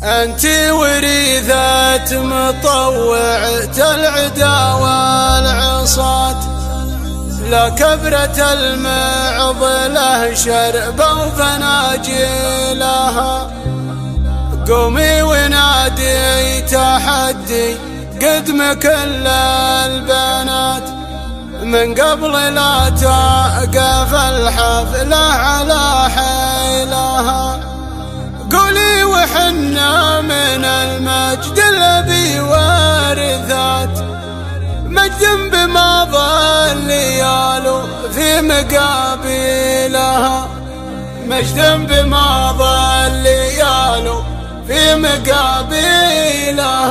أنت وريثة مطوعة العدا والعصاة، لا كبرة المعضلة شربة وفناجيلها. قومي ونادي تحدي قدم كل البنات، من قبل لا توقف الحفلة على حيلها. قولي وحنا من المجد الذي وارثات، مجد بماضى الليال في مقابلها، مجد بماضى الليال في مقابلها.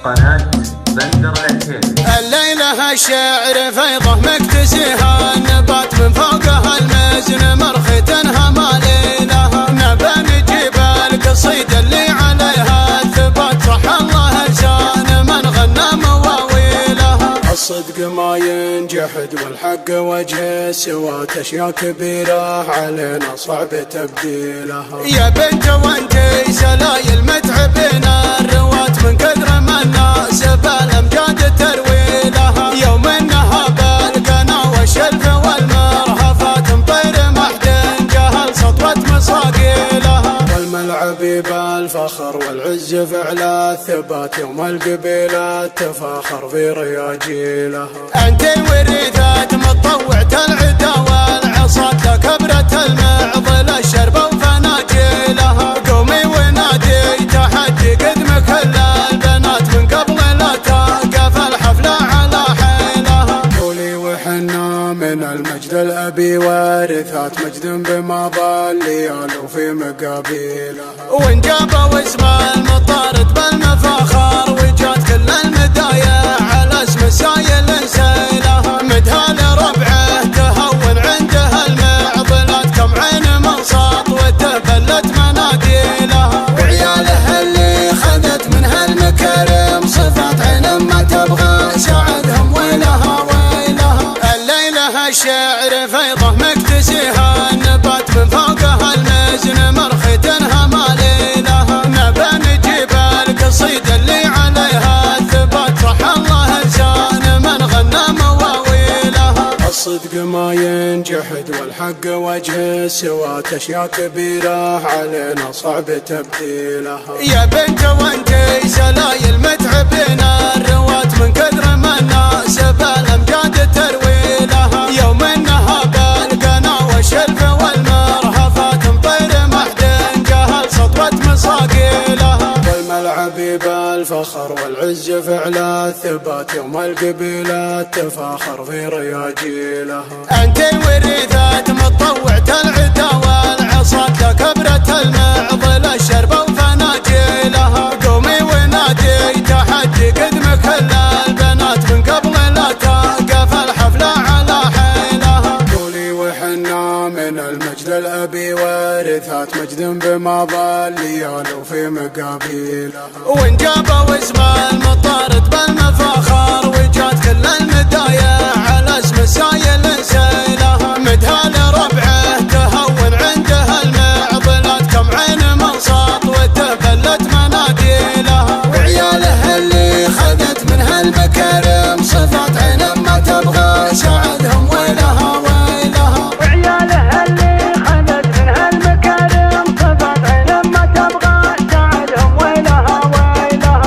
قناة بندر العتيبي. الليلة الشعر فيضه مكتسيها، النبات من فوقها المزن مرختنها ماليلها. نبى نجيب القصيدة اللي عليها الثبات، صح الله لسان من غنى مواويلها. الصدق ما ينجحد والحق وجه سوات، اشياء كبيرة علينا صعب تبديلها. يا بنت وانتي سلايل متعبين الروات، من كثر ما الناس بالامجاد ترويلها. يوم انها بالقنا والشلف والمرهفات، مطير محدن جهل سطوة مصاقيلها. والملعب بالفخر والعز فعلى الثبات، يوم القبيلات تفاخر في رياجيلها. انت وريثة مطوعة العدا والعصاة، لا كبرة المعضلة شربة وفناجيلها. قومي ونادي تحدي قدم كل البنات، من قبل لا توقف الحفلة على حيلها. قولي وحنا من المجد الأبي وارثات، مجد بماضى الليال وفي مقابلها. وانجابوا اسم المطارد بالمفاخر، وجات كل المدايا على اسم سايل نسيلها. مدها لربعه تهون عندها المعضلات، كم عين من سطوته بلت مناديلها. وعياله اللي خذت منها المكارم صفات، عين ما تبغى ساعدهم ويلها ويلها. الليلة الشعر فيضه مكتسيها، النبات من فوقها المزن مرختنها ماليلها. نبى نجيب القصيدة اللي عليها الثبات، صح الله لسان من غنى مواويلها. الصدق ما ينجحد والحق وجه سوات، اشياء كبيرة علينا صعب تبديلها. يا بنت وانتي سلايل متعبين الروات، من كثر ما الناس بالامجاد ترويلها. يوم انها بالقنا والشلف والمرهفات، مطير محدن جهل سطوة مصاقيلها. والملعب بالفخر والعز فعلى الثبات، يوم القبيلات تفاخر في رياجيلها. انت وريثة مطوعة العدا والعصاة، لا كبرة المعضلة شربة وفناجيلها. قومي ونادي تحدي قدم كل البنات، من قبل لا توقف الحفلة على حيلها. قولي وحنا من المجد الأبي وارثات، مجد بماضى الليال وفي مقابلها. وانجابوا اسم المطارد بالمفاخر، وجات كل المدايا على اسم سايل نسيلها. مدها لربعه تهون عندها المعضلات، كم عين من سطوته بلت مناديلها. وعياله اللي خذت منها المكارم صفات، عين ما تبغى ساعدهم ويلها ويلها. وعياله اللي خذت منها المكارم صفات، عين ما تبغى ساعدهم ويلها ويلها.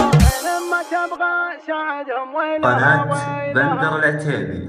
عين ما تبغى ساعدهم ويلها ويلها. قناة بندر العتيبي.